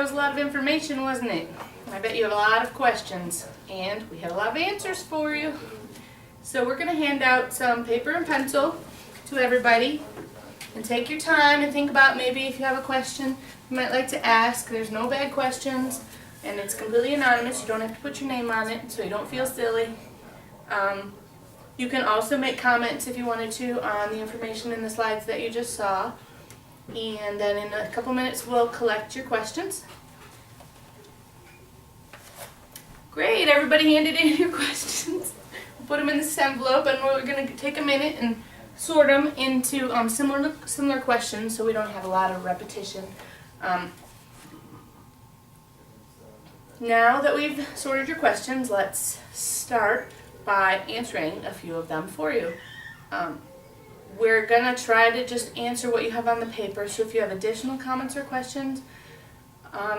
That was a lot of information, wasn't it? I bet you have a lot of questions, and we have a lot of answers for you. So we're going to hand out some paper and pencil to everybody, and take your time and think about maybe if you have a question you might like to ask. There's no bad questions, and it's completely anonymous. You don't have to put your name on it, so you don't feel silly. You can also make comments if you wanted to on the information in the slides that you just saw. And then in a couple minutes we'll collect your questions. Great, everybody handed in your questions. We'll put them in this envelope, and we're going to take a minute and sort them into similar questions so we don't have a lot of repetition. Now that we've sorted your questions, let's start by answering a few of them for you. We're going to try to just answer what you have on the paper, so if you have additional comments or questions,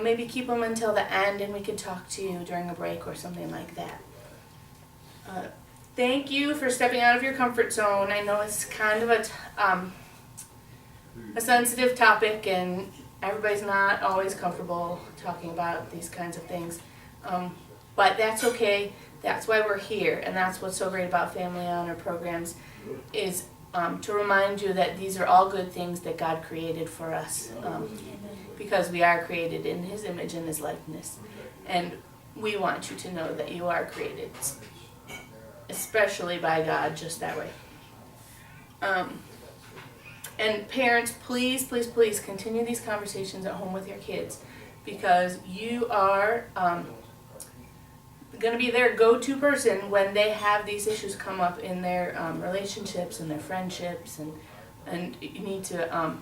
maybe keep them until the end and we could talk to you during a break or something like that. Thank you for stepping out of your comfort zone. I know it's kind of a sensitive topic, and everybody's not always comfortable talking about these kinds of things. But that's okay. That's why we're here, and that's what's so great about Family Honor programs, is to remind you that these are all good things that God created for us, because we are created in His image and His likeness. And we want you to know that you are created, especially by God, just that way. And parents, please, please, please continue these conversations at home with your kids, because you are going to be their go-to person when they have these issues come up in their relationships and their friendships, and you need to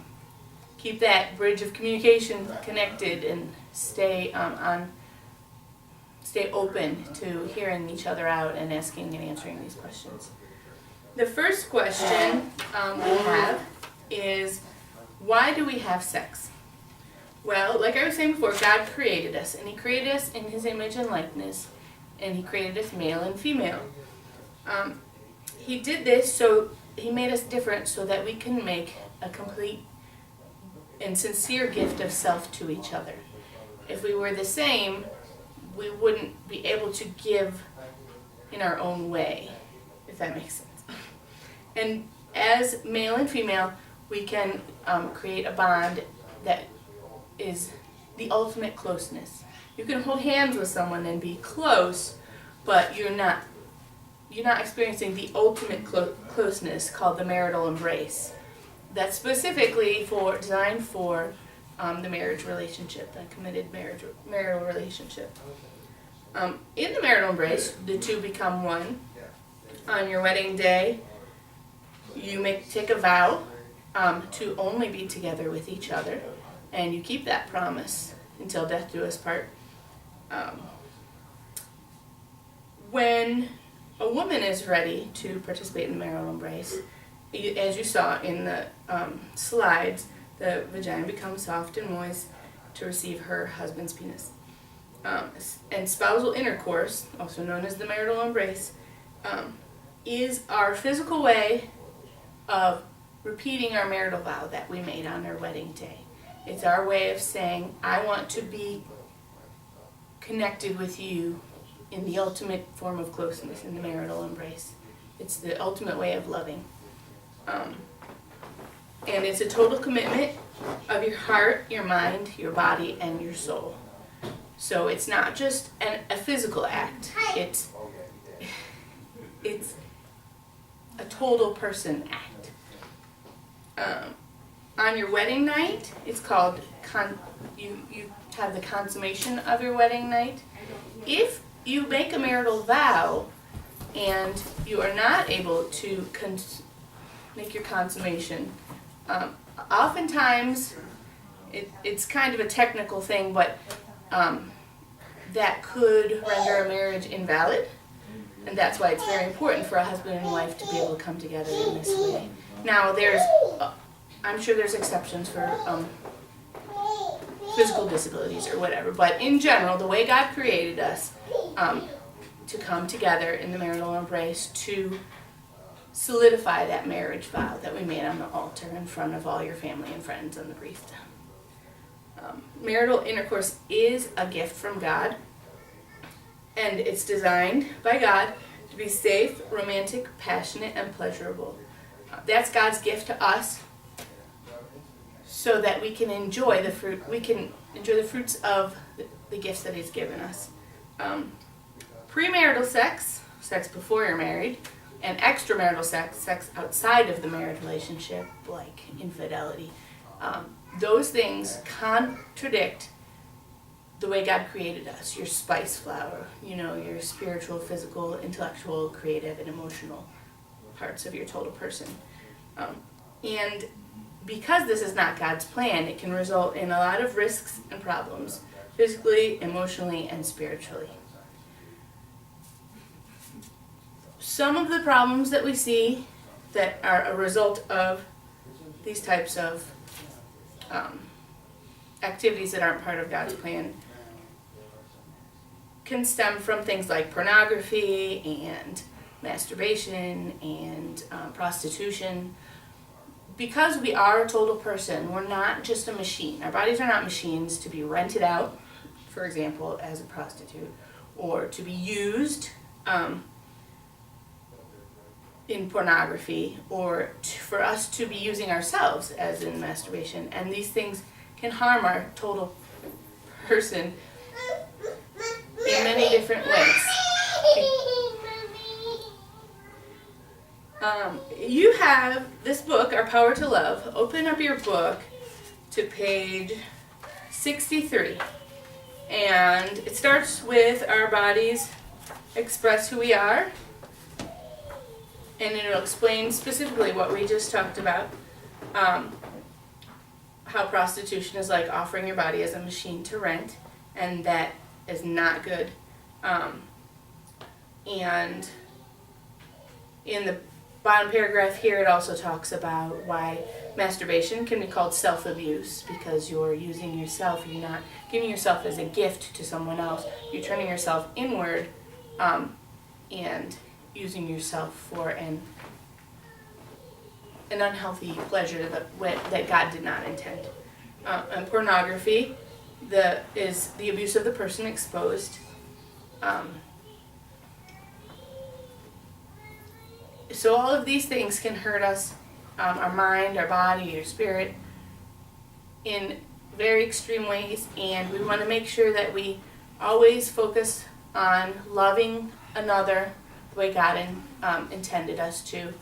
keep that bridge of communication connected and stay open to hearing each other out and asking and answering these questions. The first question we have is, why do we have sex? Well, like I was saying before, God created us, and He created us in His image and likeness, and He created us male and female. He did this so He made us different so that we can make a complete and sincere gift of self to each other. If we were the same, we wouldn't be able to give in our own way, if that makes sense. And as male and female, we can create a bond that is the ultimate closeness. You can hold hands with someone and be close, but you're not experiencing the ultimate closeness called the marital embrace. That's specifically designed for the marriage relationship, the committed marital relationship. In the marital embrace, the two become one. On your wedding day, you take a vow to only be together with each other, and you keep that promise until death do us part. When a woman is ready to participate in the marital embrace, as you saw in the slides, the vagina becomes soft and moist to receive her husband's penis. And spousal intercourse, also known as the marital embrace, is our physical way of repeating our marital vow that we made on our wedding day. It's our way of saying, I want to be connected with you in the ultimate form of closeness, in the marital embrace. It's the ultimate way of loving. And it's a total commitment of your heart, your mind, your body, and your soul. So it's not just a physical act. It's a total person act. On your wedding night, it's called, you have the consummation of your wedding night. If you make a marital vow and you are not able to make your consummation, oftentimes it's kind of a technical thing, but that could render a marriage invalid, and that's why it's very important for a husband and wife to be able to come together in this way. Now, I'm sure there's exceptions for physical disabilities or whatever, but in general, the way God created us to come together in the marital embrace to solidify that marriage vow that we made on the altar in front of all your family and friends and the priest. Marital intercourse is a gift from God, and it's designed by God to be safe, romantic, passionate, and pleasurable. That's God's gift to us, so that we can enjoy the fruit. We can enjoy the fruits of the gifts that He's given us. Premarital sex, sex before you're married, and extramarital sex, sex outside of the marriage relationship, like infidelity. Those things contradict the way God created us, your spice flower, your spiritual, physical, intellectual, creative, and emotional parts of your total person. And because this is not God's plan, it can result in a lot of risks and problems, physically, emotionally, and spiritually. Some of the problems that we see that are a result of these types of activities that aren't part of God's plan can stem from things like pornography and masturbation and prostitution. Because we are a total person, we're not just a machine. Our bodies are not machines to be rented out, for example, as a prostitute, or to be used in pornography, or for us to be using ourselves, as in masturbation. And these things can harm our total person in many different ways. You have this book, Our Power to Love. Open up your book to page 63. And it starts with our bodies express who we are. And it'll explain specifically what we just talked about. How prostitution is like offering your body as a machine to rent. And that is not good. And in the bottom paragraph here, it also talks about why masturbation can be called self-abuse, because you're using yourself. You're not giving yourself as a gift to someone else. You're turning yourself inward and using yourself for an unhealthy pleasure that God did not intend. And pornography is the abuse of the person exposed. So all of these things can hurt us, our mind, our body, our spirit, in very extreme ways, and we want to make sure that we always focus on loving another the way God intended us to,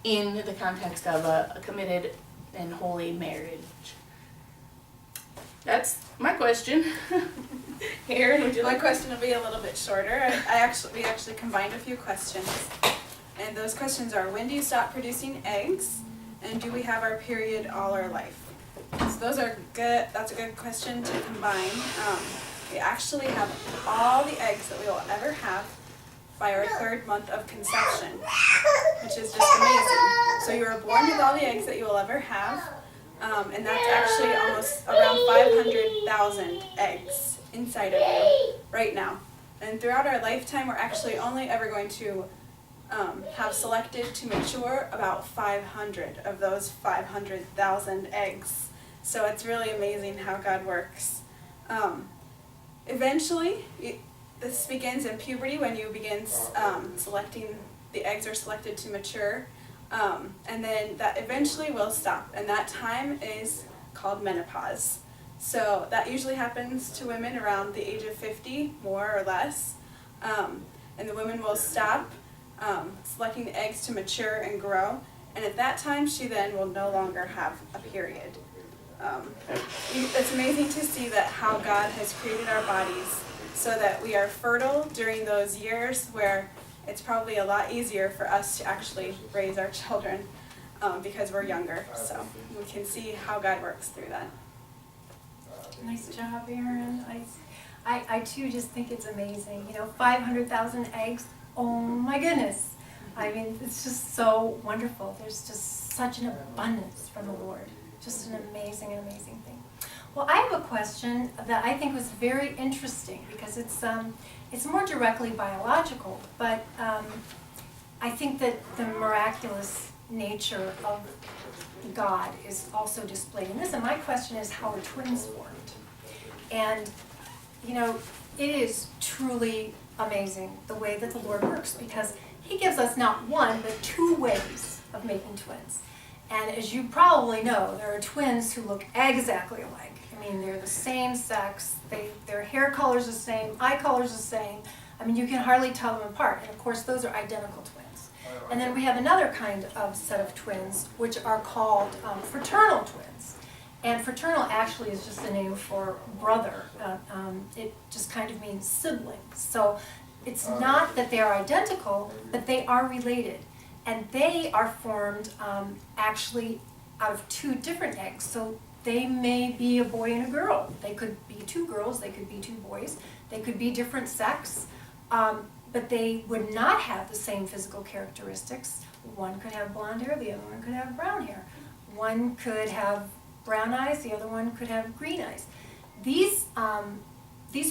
in the context of a committed and holy marriage. That's my question. Erin, would you My like? question will be a little bit shorter. We actually combined a few questions. And those questions are, when do you stop producing eggs? And do we have our period all our life? So those are good. That's a good question to combine. We actually have all the eggs that we will ever have by our 3rd month of conception, which is just amazing. So you are born with all the eggs that you will ever have. And that's actually almost around 500,000 eggs inside of you right now. And throughout our lifetime, we're actually only ever going to have selected to mature about 500 of those 500,000 eggs. So it's really amazing how God works. Eventually, this begins in puberty, when you begin selecting, the eggs are selected to mature. And then that eventually will stop, and that time is called menopause. So that usually happens to women around the age of 50, more or less. And the woman will stop selecting the eggs to mature and grow, and at that time she then will no longer have a period. It's amazing to see that how God has created our bodies so that we are fertile during those years where it's probably a lot easier for us to actually raise our children because we're younger. So we can see how God works through that. Nice job, Erin. I too just think it's amazing. 500,000 eggs. Oh my goodness. I mean, it's just so wonderful. There's just such an abundance from the Lord. Just an amazing, amazing thing. Well, I have a question that I think was very interesting because it's more directly biological, but I think that the miraculous nature of God is also displayed in this. And my question is, how are twins formed? And, you know, it is truly amazing the way that the Lord works, because he gives us not one, but two ways of making twins. And as you probably know, there are twins who look exactly alike. I mean, they're the same sex, their hair color's the same, eye color's the same. I mean, you can hardly tell them apart. And of course, those are identical twins. And then we have another kind of set of twins, which are called fraternal twins. And fraternal actually is just a name for brother. It just kind of means sibling. So it's not that they are identical, but they are related. And they are formed actually out of two different eggs. So they may be a boy and a girl. They could be two girls, they could be two boys, they could be different sex, but they would not have the same physical characteristics. One could have blonde hair, the other one could have brown hair. One could have brown eyes, the other one could have green eyes. These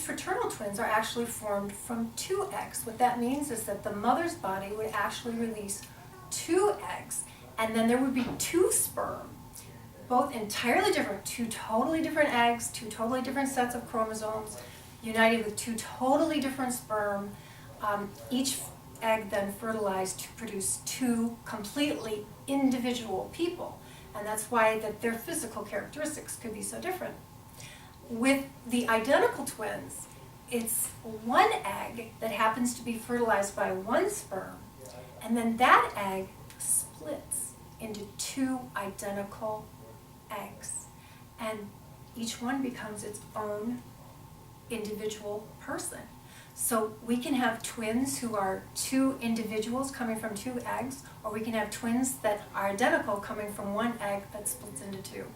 fraternal twins are actually formed from two eggs. What that means is that the mother's body would actually release two eggs, and then there would be two sperm, both entirely different, two totally different eggs, two totally different sets of chromosomes, united with two totally different sperm. Each egg then fertilized to produce two completely individual people, and that's why that their physical characteristics could be so different. With the identical twins, it's one egg that happens to be fertilized by one sperm, and then that egg splits into two identical eggs, and each one becomes its own individual person. So we can have twins who are two individuals coming from two eggs, or we can have twins that are identical coming from one egg that splits into two.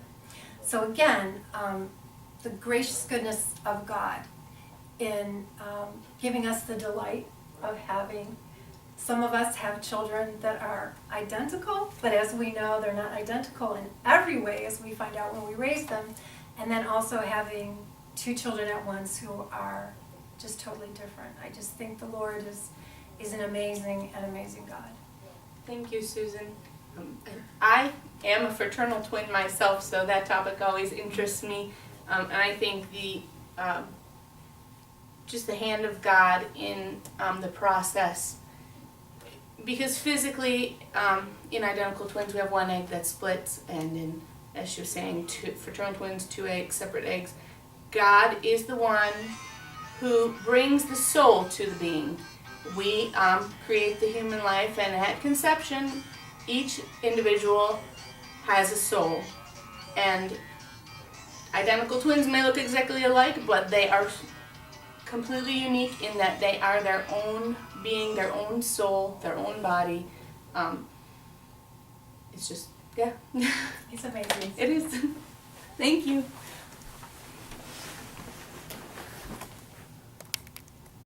So again, the gracious goodness of God in giving us the delight of having, some of us have children that are identical, but as we know, they're not identical in every way, as we find out when we raise them, and then also having two children at once who are just totally different. I just think the Lord is an amazing God. Thank you, Susan. I am a fraternal twin myself, so that topic always interests me. And I think just the hand of God in the process. Because physically, in identical twins, we have one egg that splits, and in, as she was saying, two fraternal twins, two eggs, separate eggs. God is the one who brings the soul to the being. We create the human life, and at conception, each individual has a soul. And identical twins may look exactly alike, but they are completely unique in that they are their own being, their own soul, their own body. It's just, yeah. It's amazing. It is. Thank you.